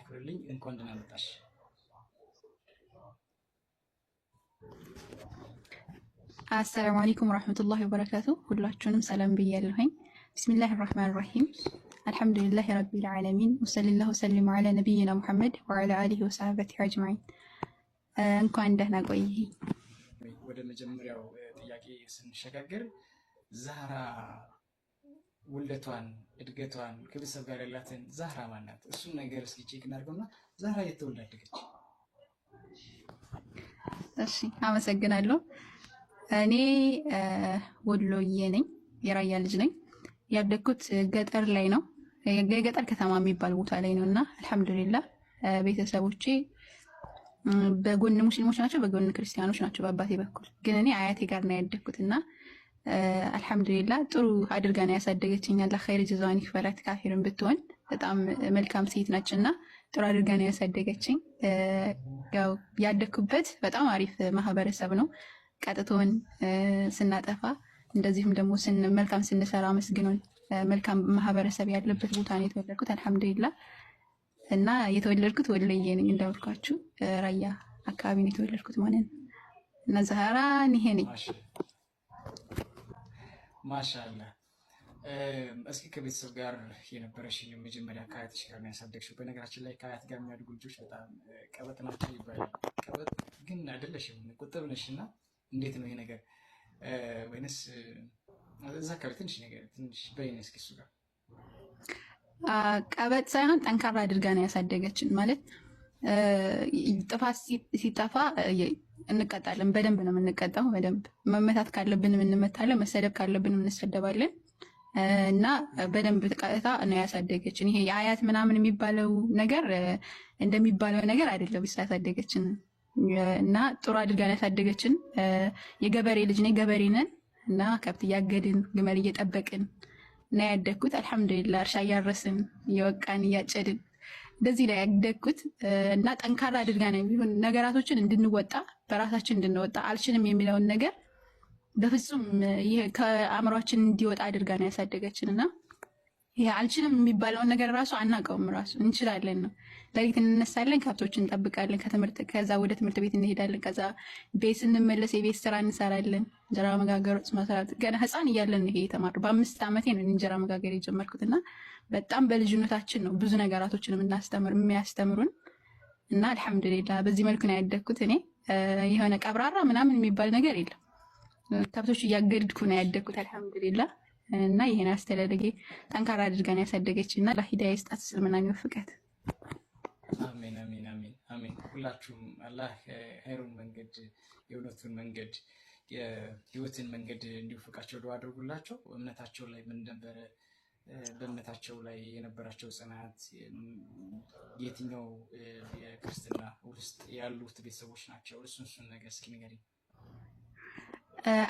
አክብርልኝ። እንኳን ደህና መጣሽ። አሰላሙ አለይኩም ወራህመቱላሂ ወበረካቱ። ሁላችሁንም ሰላም ብያለሁኝ። ቢስሚላሂር ረህማኒር ረሂም አልሐምዱሊላሂ ረቢል ዓለሚን ወሰለላሁ ወሰለም ዐላ ነቢይና ሙሐመድ ወዐላ አሊሂ ወሰሐቢሂ አጅማዒን። እንኳን ደህና ቆይኝ። ወደ መጀመሪያው ጥያቄ ስንሸጋገር ዛህራ ውልደቷን እድገቷን ከቤተሰብ ጋር ያላትን ዛህራ ማናት? እሱን ነገር እስኪ ቼክ እናድርገውና ዛህራ የት ተወልዳ አደገች? እሺ አመሰግናለሁ። እኔ ወሎዬ ነኝ፣ የራያ ልጅ ነኝ። ያደግኩት ገጠር ላይ ነው፣ የገጠር ከተማ የሚባል ቦታ ላይ ነውና አልሐምዱሊላህ ቤተሰቦቼ በጎን ሙስሊሞች ናቸው፣ በጎን ክርስቲያኖች ናቸው በአባቴ በኩል። ግን እኔ አያቴ ጋር ነው ያደግኩትና አልሐምዱሊላህ ጥሩ አድርጋ ነው ያሳደገችኝ። አላህ ኸይር ጀዛዋን ይክፈላት። ካፊርን ብትሆን በጣም መልካም ሴት ነችና ጥሩ አድርጋ ነው ያሳደገችኝ። ያው ያደግኩበት በጣም አሪፍ ማህበረሰብ ነው። ቀጥቶን ስናጠፋ እንደዚህም ደግሞ መልካም ስንሰራ መስግኖን መልካም ማህበረሰብ ያለበት ቦታ ነው የተወለድኩት አልሐምዱሊላህ። እና የተወለድኩት ወሎዬ ነኝ እንዳልኳችሁ ራያ አካባቢ ነው የተወለድኩት ማለት ነው። እና ዛህራ ይሄ ነኝ። ማሻአላህ። እስኪ ከቤተሰብ ጋር የነበረሽን መጀመሪያ ከአያትሽ ጋር ነው ያሳደግሽው። በነገራችን ላይ ከአያት ጋር የሚያድጉ ልጆች በጣም ቀበጥ ናቸው ይባላል። ቀበጥ ግን አይደለሽም፣ ቁጥብ ነሽ። እና እንዴት ነው ይሄ ነገር? ወይንስ እዛ አካባቢ ትንሽ በይነ እስኪ እሱ ጋር ቀበጥ ሳይሆን ጠንካራ አድርጋ ነው ያሳደገችን። ማለት ጥፋት ሲጠፋ እንቀጣለን። በደንብ ነው የምንቀጣው። በደንብ መመታት ካለብንም እንመታለን፣ መሰደብ ካለብንም እንሰደባለን። እና በደንብ ቀጥታ ነው ያሳደገችን። ይሄ የአያት ምናምን የሚባለው ነገር እንደሚባለው ነገር አይደለም ያሳደገችን። እና ጥሩ አድርጋ ነው ያሳደገችን። የገበሬ ልጅ ነኝ፣ ገበሬ ነን እና ከብት እያገድን ግመል እየጠበቅን እና ያደግኩት አልሐምዱሊላህ። እርሻ እያረስን እየወቃን እያጨድን እንደዚህ ላይ ያደግኩት። እና ጠንካራ አድርጋ ነው የሚሆን ነገራቶችን እንድንወጣ በራሳችን እንድንወጣ አልችልም የሚለውን ነገር በፍጹም ይሄ ከአእምሯችን እንዲወጣ አድርጋ ነው ያሳደገችን። እና ይሄ አልችልም የሚባለውን ነገር ራሱ አናውቀውም፣ ራሱ እንችላለን ነው። ሌሊት እንነሳለን፣ ከብቶችን እንጠብቃለን፣ ከዛ ወደ ትምህርት ቤት እንሄዳለን። ከዛ ቤት ስንመለስ የቤት ስራ እንሰራለን፣ እንጀራ መጋገር፣ ወጥ መስራት። ገና ህፃን እያለን ይሄ የተማርኩት በ5 ዓመቴ ነው እንጀራ መጋገር የጀመርኩት። እና በጣም በልጅነታችን ነው ብዙ ነገራቶችን የሚያስተምሩን። እና አልሐምዱሊላህ በዚህ መልኩ ነው ያደግኩት። እኔ የሆነ ቀብራራ ምናምን የሚባል ነገር የለም። ከብቶች እያገድኩ ነው ያደግኩት አልሐምዱሊላህ። እና ይሄን አስተዳደጌ ጠንካራ አድርጋን ያሳደገች እና ለሂዳያ ይስጣት እስልምና የሚወፍቃት። አሜን አሜን አሜን አሜን። ሁላችሁም አላህ ኸይሩን መንገድ የእውነቱን መንገድ የህይወትን መንገድ እንዲወፍቃቸው ዱዓ አድርጉላቸው። እምነታቸው ላይ ምን ነበረ? በእምነታቸው ላይ የነበራቸው ጽናት የትኛው የክርስትና ውስጥ ያሉት ቤተሰቦች ናቸው? እሱን ነገር እስኪ ንገሪኝ።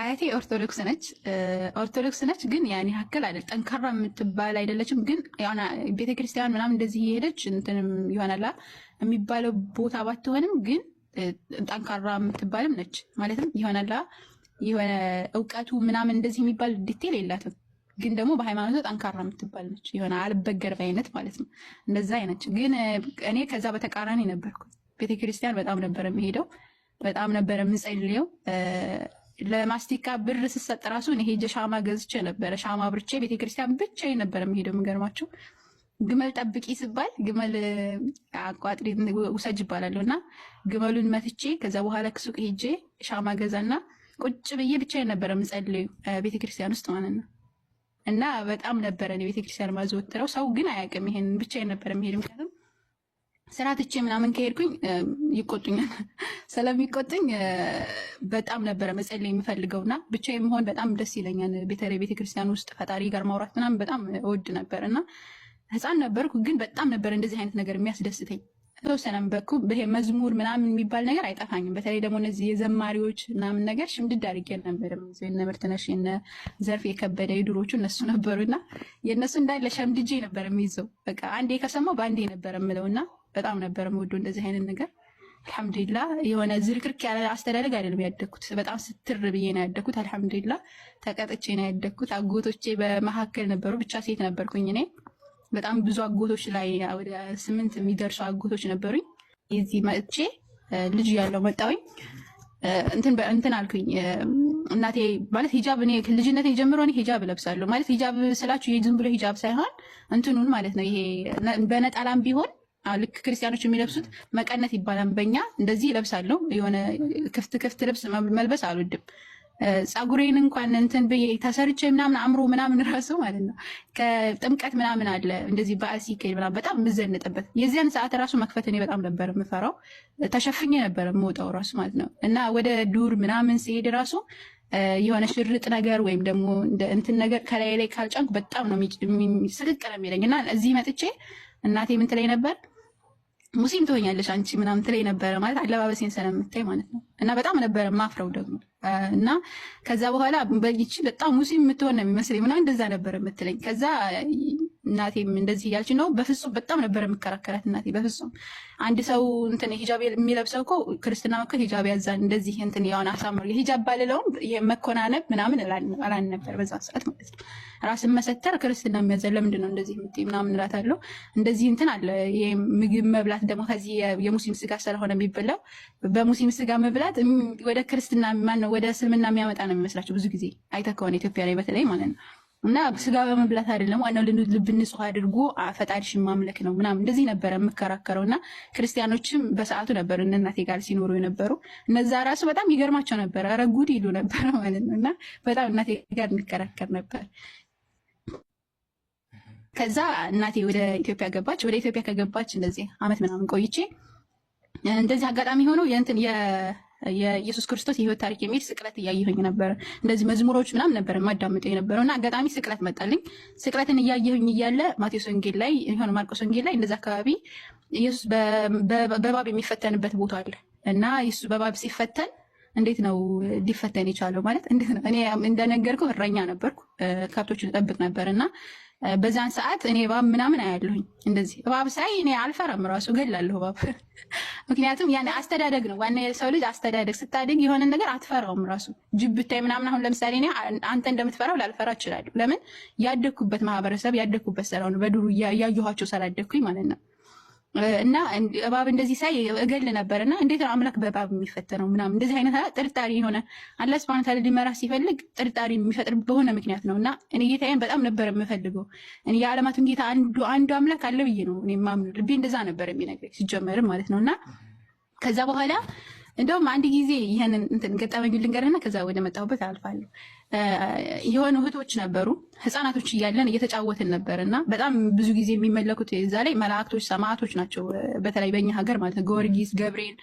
አያቴ ኦርቶዶክስ ነች፣ ግን ያን ያክል አይደል ጠንካራ የምትባል አይደለችም። ግን ያና ቤተክርስቲያን ምናምን እንደዚህ የሄደች እንትንም ይሆናላ የሚባለው ቦታ ባትሆንም ግን ጠንካራ የምትባልም ነች። ማለትም ይሆናላ የሆነ እውቀቱ ምናምን እንደዚህ የሚባል ዲቴል የላትም። ግን ደግሞ በሃይማኖቱ ጠንካራ የምትባል ነች። የሆነ አልበገር አይነት ማለት ነው። እንደዛ አይነች። ግን እኔ ከዛ በተቃራኒ ነበርኩ። ቤተክርስቲያን በጣም ነበር የምሄደው፣ በጣም ነበር የምጸልየው። ለማስቲካ ብር ስሰጥ ራሱ እኔ ሄጄ ሻማ ገዝቼ ነበረ። ሻማ ብርቼ ቤተክርስቲያን ብቻዬን ነበር የምሄደው። የሚገርማችሁ ግመል ጠብቂ ስባል ግመል አቋጥሪ ውሰጅ ይባላለሁ እና ግመሉን መትቼ ከዛ በኋላ ሱቅ ሄጄ ሻማ ገዛና ቁጭ ብዬ ብቻዬን ነበር የምጸልየው ቤተክርስቲያን ውስጥ ማለት ነው። እና በጣም ነበረ እኔ ቤተክርስቲያን ማዘወትረው። ሰው ግን አያውቅም ይሄን። ብቻዬን ነበር የምሄደው። ምክንያቱም ስራ ትቼ ምናምን ከሄድኩኝ ይቆጡኛል። ስለሚቆጡኝ በጣም ነበረ መጸለይ የምፈልገውና ብቻዬን መሆን በጣም ደስ ይለኛል። በተለይ ቤተክርስቲያን ውስጥ ፈጣሪ ጋር ማውራት ምናምን በጣም እወድ ነበር እና ህፃን ነበርኩ፣ ግን በጣም ነበር እንደዚህ አይነት ነገር የሚያስደስተኝ። ተወሰነም በኩ ይሄ መዝሙር ምናምን የሚባል ነገር አይጠፋኝም። በተለይ ደግሞ እነዚህ የዘማሪዎች ምናምን ነገር ሽምድድ አድርጌ ነበር። እነ ምርትነሽ እነ ዘርፍ የከበደ የድሮቹ እነሱ ነበሩና የእነሱ እንዳለ ሸምድጄ ነበር የሚይዘው። በቃ አንዴ ከሰማው በአንዴ ነበር የምለውና በጣም ነበር የምወደው እንደዚህ አይነት ነገር። አልሐምዱሊላህ የሆነ ዝርክርክ ያለ አስተዳደግ አይደለም ያደግኩት። በጣም ስትር ብዬ ነው ያደግኩት። አልሐምዱሊላህ ተቀጥቼ ነው ያደግኩት። አጎቶቼ በመካከል ነበሩ፣ ብቻ ሴት ነበርኩኝ እኔ በጣም ብዙ አጎቶች ላይ ወደ 8 የሚደርሱ አጎቶች ነበሩኝ። እዚህ መጥቼ ልጅ ያለው መጣሁኝ። እንትን አልኩኝ። እናቴ ማለት ሂጃብ እኔ ልጅነቴ ጀምሮ እኔ ሂጃብ እለብሳለሁ ማለት ሂጃብ ስላችሁ ይሄ ዝም ብሎ ሂጃብ ሳይሆን እንትኑን ማለት ነው። ይሄ በነጠላም ቢሆን ልክ ክርስቲያኖች የሚለብሱት መቀነት ይባላል በእኛ እንደዚህ ይለብሳለሁ። የሆነ ክፍት ልብስ መልበስ አልወድም። ፀጉሬን እንኳን እንትን ብዬ ተሰርቼ ምናምን አምሮ ምናምን ራሱ ማለት ነው ከጥምቀት ምናምን አለ እንደዚህ በዓል ሲካሄድ ምናምን በጣም የምዘንጥበት የዚያን ሰዓት ራሱ መክፈት እኔ በጣም ነበር የምፈራው። ተሸፍኜ ነበር የምወጣው ራሱ ማለት ነው። እና ወደ ዱር ምናምን ሲሄድ ራሱ የሆነ ሽርጥ ነገር ወይም ደግሞ እንትን ነገር ከላይ ላይ ካልጫንኩ በጣም ነው ስቅቅ ነው የሚለኝ። እና እዚህ መጥቼ እናቴ ምን ትለኝ ነበር ሙስሊም ትሆኛለሽ አንቺ ምናምን ትለኝ ነበረ ማለት አለባበሴን ስለምታይ ማለት ነው። እና በጣም ነበረ ማፍረው ደግሞ እና ከዛ በኋላ በይቺ በጣም ሙስሊም የምትሆን ነው የሚመስለኝ ምናምን እንደዛ ነበር የምትለኝ። ከዛ እናቴም እንደዚህ እያልች ነው በፍጹም በጣም ነበር የምከራከራት እናቴ በፍጹም አንድ ሰው እንትን ሂጃብ የሚለብሰው እኮ ክርስትና መከት ሂጃብ ያዛል እንደዚህ እንትን ያውን አሳምር ሂጃብ ባልለውም መኮናነብ ምናምን አላን ነበር በዛ ሰዓት ማለት ነው። ራስን መሰተር ክርስትና የሚያዘን ለምንድን ነው እንደዚህ የምትይ ምናምን እላታለሁ። እንደዚህ እንትን አለ ምግብ መብላት ደግሞ ከዚህ የሙስሊም ስጋ ስለሆነ የሚበላው በሙስሊም ስጋ መብላት ወደ ክርስትና ማነው ወደ እስልምና የሚያመጣ ነው የሚመስላቸው ብዙ ጊዜ አይተህ ከሆነ ኢትዮጵያ ላይ በተለይ ማለት ነው። እና ስጋ በመብላት አይደለም ዋናው ልብ ንጹህ አድርጎ ፈጣሪሽን ማምለክ ነው ምናምን እንደዚህ ነበረ የምከራከረው። እና ክርስቲያኖችም በሰዓቱ ነበር እናቴ ጋር ሲኖሩ የነበሩ እነዛ ራሱ በጣም ይገርማቸው ነበር። ኧረ ጉድ ይሉ ነበር ማለት ነው። እና በጣም እናቴ ጋር እንከራከር ነበር። ከዛ እናቴ ወደ ኢትዮጵያ ገባች። ወደ ኢትዮጵያ ከገባች እንደዚህ አመት ምናምን ቆይቼ እንደዚህ አጋጣሚ ሆኖ የእንትን የኢየሱስ ክርስቶስ የህይወት ታሪክ የሚል ስቅለት እያየሁኝ ነበር። እንደዚህ መዝሙሮች ምናምን ነበር የማዳምጠው የነበረው እና አጋጣሚ ስቅለት መጣልኝ። ስቅለትን እያየሁኝ እያለ ማቴዎስ ወንጌል ላይ የሆነ ማርቆስ ወንጌል ላይ እንደዛ አካባቢ ኢየሱስ በእባብ የሚፈተንበት ቦታ አለ እና ኢየሱስ በእባብ ሲፈተን እንዴት ነው ሊፈተን የቻለው ማለት እንዴት ነው? እኔ እንደነገርኩህ እረኛ ነበርኩ፣ ከብቶችን እጠብቅ ነበር እና በዛን ሰዓት እኔ እባብ ምናምን አያለሁኝ። እንደዚህ እባብ ሳይ እኔ አልፈራም፣ ራሱ እገላለሁ እባብ። ምክንያደም ያን አስተዳደግ ነው ዋና የሰው ልጅ አስተዳደግ። ስታድግ የሆነ ነገር አትፈራውም። ራሱ ጅብ ብታይ ምናምን አሁን ለምሳሌ እኔ አንተ እንደምትፈራው ላልፈራ እችላለሁ። ለምን ያደግኩበት ማህበረሰብ ያደግኩበት ስለሆነ በዱሩ እያየኋቸው ስላደግኩኝ ማለት ነው። እና እባብ እንደዚህ ሳይ እገል ነበር እና እንዴት ነው አምላክ በእባብ የሚፈተነው ምናምን እንደዚህ አይነት ጥርጣሬ የሆነ አላህ ሱብሃነሁ ወተዓላ ሊመራ ሲፈልግ ጥርጣሬ የሚፈጥር በሆነ ምክንያት ነው። እና እኔ ጌታዬን በጣም ነበር የምፈልገው። እኔ የዓለማቱን ጌታ አንዱ አምላክ አለ ብዬ ነው እኔ የማምነው። ልቤ እንደዛ ነበር የሚነግረኝ ሲጀመርም ማለት ነው። እና ከዛ በኋላ እንደውም አንድ ጊዜ ይህንን እንትን ገጠመኝ ልንገርህና ከዛ ወደ መጣሁበት አልፋለሁ። የሆኑ እህቶች ነበሩ፣ ህፃናቶች እያለን እየተጫወትን ነበር እና በጣም ብዙ ጊዜ የሚመለኩት እዛ ላይ መላእክቶች ሰማዕቶች ናቸው። በተለይ በእኛ ሀገር ማለት ነው ጊዮርጊስ፣ ገብርኤል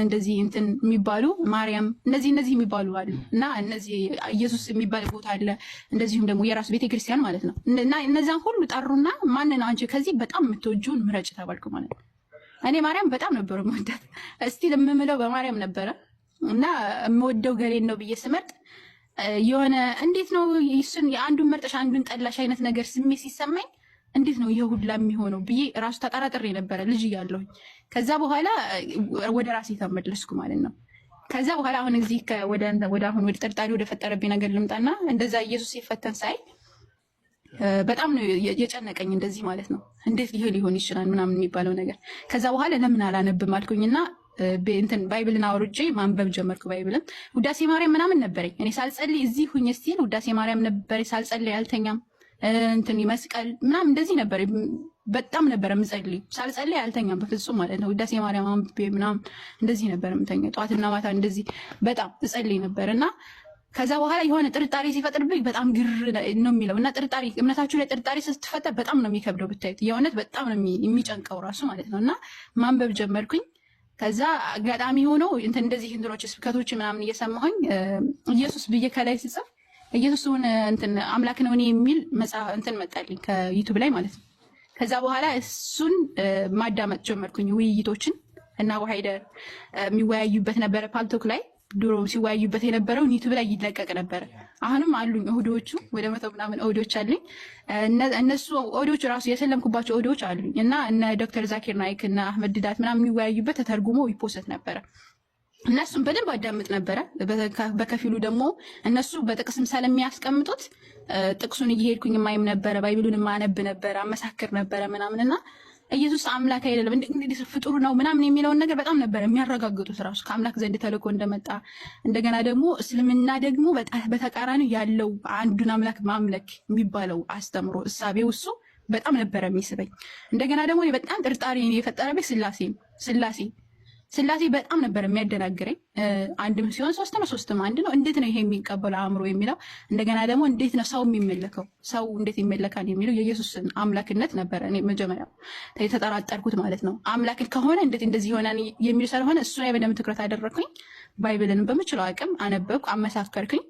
እንደዚህ እንትን የሚባሉ ማርያም እነዚህ የሚባሉ አሉ እና እነዚህ ኢየሱስ የሚባል ቦታ አለ። እንደዚሁም ደግሞ የራሱ ቤተክርስቲያን ማለት ነው። እና እነዛን ሁሉ ጠሩና ማንን አንቺ ከዚህ በጣም የምትወጂውን ምረጭ ተባልኩ ማለት ነው። እኔ ማርያም በጣም ነበር የምወዳት። እስቲ ለምምለው በማርያም ነበረ እና የምወደው ገሌን ነው ብዬ ስመርጥ የሆነ እንዴት ነው እሱን የአንዱን መርጠሽ አንዱን ጠላሽ አይነት ነገር ስሜት ሲሰማኝ እንዴት ነው ይሄ ሁላ የሚሆነው ብዬ ራሱ ተጠራጥሬ ነበረ ልጅ እያለሁኝ። ከዛ በኋላ ወደ ራሴ ተመለስኩ ማለት ነው። ከዛ በኋላ አሁን እዚህ ወደ ጥርጣሬ ወደ ፈጠረብኝ ነገር ልምጣና እንደዛ ኢየሱስ ሲፈተን ሳይ በጣም ነው የጨነቀኝ እንደዚህ ማለት ነው። እንዴት ሊሆን ይችላል ምናምን የሚባለው ነገር። ከዛ በኋላ ለምን አላነብም አልኩኝና እንትን ባይብልን አውርጄ ማንበብ ጀመርኩ። ባይብልን ውዳሴ ማርያም ምናምን ነበረኝ እኔ ሳልጸልይ እዚህ ሁኝ ስቲል ውዳሴ ማርያም ነበር ሳልጸልይ አልተኛም። እንትን መስቀል ምናምን እንደዚህ ነበር። በጣም ነበር የምጸልይ ሳልጸልይ አልተኛም በፍጹም ማለት ነው። ውዳሴ ማርያም አንብቤ ምናምን እንደዚህ ነበር የምተኛው ጠዋትና ማታ እንደዚህ በጣም እጸልይ ነበር እና ከዛ በኋላ የሆነ ጥርጣሬ ሲፈጥርብኝ በጣም ግር ነው የሚለው እና ጥርጣሬ እምነታችሁ ላይ ጥርጣሬ ስትፈጠር በጣም ነው የሚከብደው ብታዩት፣ የእውነት በጣም ነው የሚጨንቀው ራሱ ማለት ነው። እና ማንበብ ጀመርኩኝ። ከዛ አጋጣሚ ሆኖ እንደዚህ እንትኖች ስብከቶች ምናምን እየሰማሁኝ ኢየሱስ ብዬ ከላይ ስጽፍ ኢየሱስን እንትን አምላክ ነው እኔ የሚል መጽሐፍ እንትን መጣልኝ ከዩቱብ ላይ ማለት ነው። ከዛ በኋላ እሱን ማዳመጥ ጀመርኩኝ። ውይይቶችን እና ዋሃይደር የሚወያዩበት ነበረ ፓልቶክ ላይ ድሮ ሲወያዩበት የነበረውን ዩቱብ ላይ ይለቀቅ ነበረ። አሁንም አሉኝ ኦዲዮቹ ወደ 100 ምናምን ኦዲዮች አሉኝ። እነሱ ኦዲዮች ራሱ የሰለምኩባቸው ኦዲዮች አሉኝ እና እነ ዶክተር ዛኪር ናይክ እና አህመድ ዲዳት ምናምን የሚወያዩበት ተተርጉሞ ይፖሰት ነበረ። እነሱም በደንብ አዳምጥ ነበረ። በከፊሉ ደግሞ እነሱ በጥቅስም ስለሚያስቀምጡት ጥቅሱን እየሄድኩኝ የማይም ነበረ፣ ባይብሉን የማነብ ነበረ፣ አመሳክር ነበረ ምናምንና ኢየሱስ አምላክ አይደለም እንግዲህ ፍጡር ነው ምናምን የሚለውን ነገር በጣም ነበረ የሚያረጋግጡት ራሱ ከአምላክ ዘንድ ተልኮ እንደመጣ። እንደገና ደግሞ እስልምና ደግሞ በተቃራኒ ያለው አንዱን አምላክ ማምለክ የሚባለው አስተምሮ እሳቤው እሱ በጣም ነበረ የሚስበኝ። እንደገና ደግሞ በጣም ጥርጣሬ የፈጠረብኝ ስላሴ በጣም ነበር የሚያደናግረኝ። አንድም ሲሆን ሶስት ነው፣ ሶስትም አንድ ነው። እንዴት ነው ይሄ የሚቀበለው አእምሮ የሚለው? እንደገና ደግሞ እንዴት ነው ሰው የሚመለከው? ሰው እንዴት ይመለካል የሚለው የኢየሱስን አምላክነት ነበረ እኔ መጀመሪያ የተጠራጠርኩት ማለት ነው። አምላክ ከሆነ እንዴት እንደዚህ ይሆናል የሚል ስለሆነ እሱ ላይ በደንብ ትኩረት አደረግኩኝ። ባይብልን በምችለው አቅም አነበብኩ፣ አመሳከርኩኝ።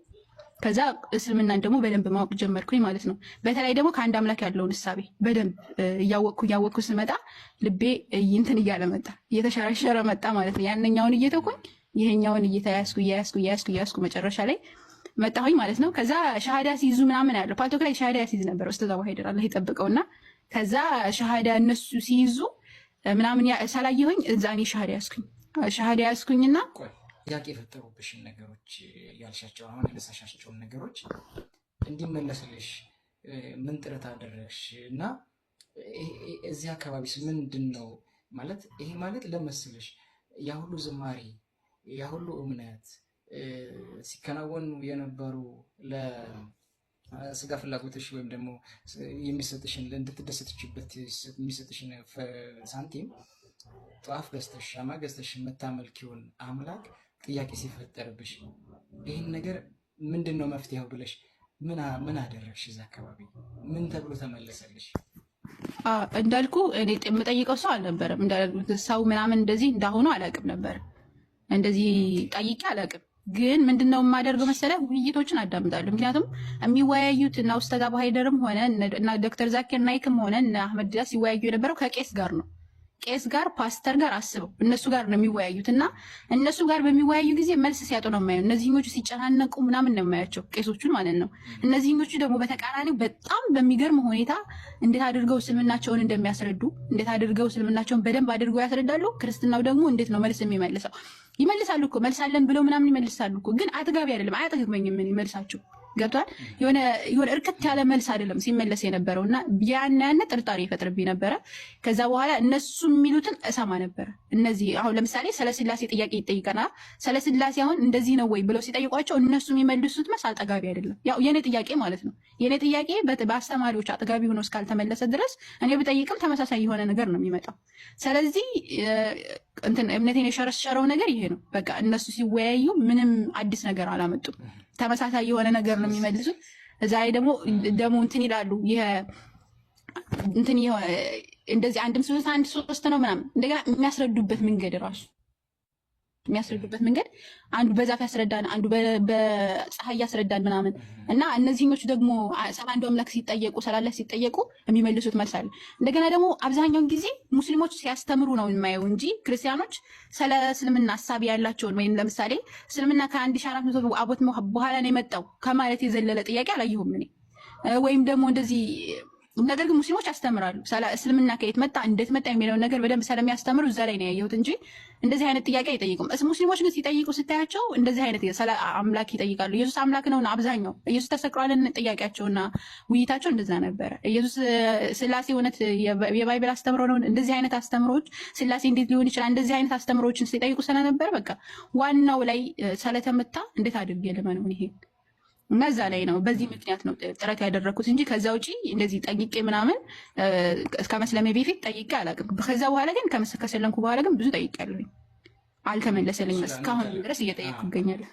ከዛ እስልምናን ደግሞ በደንብ ማወቅ ጀመርኩኝ ማለት ነው። በተለይ ደግሞ ከአንድ አምላክ ያለውን እሳቤ በደንብ እያወቅኩ ስመጣ ልቤ እንትን እያለ መጣ፣ እየተሸረሸረ መጣ ማለት ነው። ያንኛውን እየተኩኝ ይሄኛውን እያያዝኩ መጨረሻ ላይ መጣሁኝ ማለት ነው። ከዛ ሻሃዳ ሲይዙ ምናምን ያለው ፓልቶክ ላይ ሻሃዳ ሲይዝ ነበር ኡስታዝ አቡ ሀይደር አላህ ይጠብቀውና ከዛ ሻሃዳ እነሱ ሲይዙ ምናምን ሳላየሁኝ እዛ እኔ ሻሃዳ ያዝኩኝና ጥያቄ የፈጠሩብሽን ነገሮች ያልሻቸው አሁን ያነሳሻቸውን ነገሮች እንዲመለስልሽ ምን ጥረት አደረግሽ? እና እዚህ አካባቢስ ምንድን ነው ማለት ይሄ ማለት ለመስልሽ ያ ሁሉ ዝማሬ ያ ሁሉ እምነት ሲከናወኑ የነበሩ ለስጋ ፍላጎትሽ ወይም ደግሞ የሚሰጥሽን እንድትደሰትችበት የሚሰጥሽን ሳንቲም ጧፍ ገዝተሽ ሻማ ገዝተሽ የምታመልኪውን አምላክ ጥያቄ ሲፈጠርብሽ ይህን ነገር ምንድን ነው መፍትሄው ብለሽ ምን አደረግሽ? እዛ አካባቢ ምን ተብሎ ተመለሰልሽ? እንዳልኩ እኔ የምጠይቀው ሰው አልነበረም። ሰው ምናምን እንደዚህ እንዳሁኑ አላውቅም ነበር፣ እንደዚህ ጠይቄ አላውቅም። ግን ምንድነው የማደርገው መሰለህ? ውይይቶችን አዳምጣለሁ። ምክንያቱም የሚወያዩት እና ኡስታዝ አቡ ሀይደርም ሆነ እና ዶክተር ዛኪር ናይክም ሆነ እና አህመድ ዲዳ ሲወያዩ የነበረው ከቄስ ጋር ነው። ቄስ ጋር ፓስተር ጋር አስበው እነሱ ጋር ነው የሚወያዩት እና እነሱ ጋር በሚወያዩ ጊዜ መልስ ሲያጡ ነው የማየው። እነዚህኞቹ ሲጨናነቁ ምናምን ነው የማያቸው ቄሶቹን ማለት ነው። እነዚህኞቹ ደግሞ በተቃራኒው በጣም በሚገርም ሁኔታ እንዴት አድርገው እስልምናቸውን እንደሚያስረዱ እንዴት አድርገው እስልምናቸውን በደንብ አድርገው ያስረዳሉ። ክርስትናው ደግሞ እንዴት ነው መልስ የሚመልሰው? ይመልሳሉ እኮ መልሳለን ብለው ምናምን ይመልሳሉ እኮ ግን አጥጋቢ አይደለም። አያጠግበኝም ምን ይመልሳቸው ገብቷል። የሆነ እርክት ያለ መልስ አይደለም ሲመለስ የነበረው እና ያነ ጥርጣሬ ይፈጥርብኝ ነበረ። ከዛ በኋላ እነሱ የሚሉትን እሰማ ነበረ። እነዚህ አሁን ለምሳሌ ስለ ስላሴ ጥያቄ ይጠይቀናል። ስለ ስላሴ አሁን እንደዚህ ነው ወይ ብለው ሲጠይቋቸው እነሱ የሚመልሱት መልስ አጠጋቢ አይደለም። ያው የኔ ጥያቄ ማለት ነው። የኔ ጥያቄ በአስተማሪዎች አጠጋቢ ሆኖ እስካልተመለሰ ድረስ እኔ ብጠይቅም ተመሳሳይ የሆነ ነገር ነው የሚመጣው። ስለዚህ እምነቴን የሸረሸረው ነገር ይሄ ነው። በቃ እነሱ ሲወያዩ ምንም አዲስ ነገር አላመጡም። ተመሳሳይ የሆነ ነገር ነው የሚመልሱት። እዛ ላይ ደግሞ እንትን ይላሉ። እንደዚህ አንድም ሶስት አንድ ሶስት ነው ምናምን እንደገና የሚያስረዱበት መንገድ አንዱ በዛፍ ያስረዳን፣ አንዱ በፀሐይ ያስረዳን ምናምን እና እነዚህኞቹ ደግሞ ስለ አንዱ አምላክ ሲጠየቁ የሚመልሱት መልስ አለ። እንደገና ደግሞ አብዛኛውን ጊዜ ሙስሊሞች ሲያስተምሩ ነው የማየው እንጂ ክርስቲያኖች ስለ እስልምና ሀሳብ ያላቸውን ወይም ለምሳሌ እስልምና ከ1400 ዓመት በኋላ ነው የመጣው ከማለት የዘለለ ጥያቄ አላየሁም እኔ። ወይም ደግሞ እንደዚህ ነገር ግን ሙስሊሞች ያስተምራሉ። እስልምና ከየት መጣ እንዴት መጣ የሚለውን ነገር በደንብ ስለሚያስተምሩ እዛ ላይ ነው ያየሁት እንጂ እንደዚህ አይነት ጥያቄ አይጠይቁም። ሙስሊሞች ግን ሲጠይቁ ስታያቸው እንደዚህ አይነት ስለ አምላክ ይጠይቃሉ። ኢየሱስ አምላክ ነውና አብዛኛው ኢየሱስ ተሰቅሏልን ጥያቄያቸውና ውይይታቸው እንደዛ ነበረ። ኢየሱስ ስላሴ እውነት የባይብል አስተምሮ ነው? እንደዚህ አይነት አስተምሮች ስላሴ እንዴት ሊሆን ይችላል? እንደዚህ አይነት አስተምሮችን ሲጠይቁ ስለነበረ በቃ ዋናው ላይ ስለተመታ እንዴት አድርጌ ልመነው ይሄ እና እዛ ላይ ነው በዚህ ምክንያት ነው ጥረት ያደረኩት እንጂ ከዛ ውጪ እንደዚህ ጠይቄ ምናምን ከመስለሜ በፊት ጠይቄ አላውቅም። ከዛ በኋላ ግን ከሰለምኩ በኋላ ግን ብዙ ጠይቄያለሁኝ፣ አልተመለሰልኝም። እስካሁን ድረስ እየጠየቅኩ እገኛለሁ።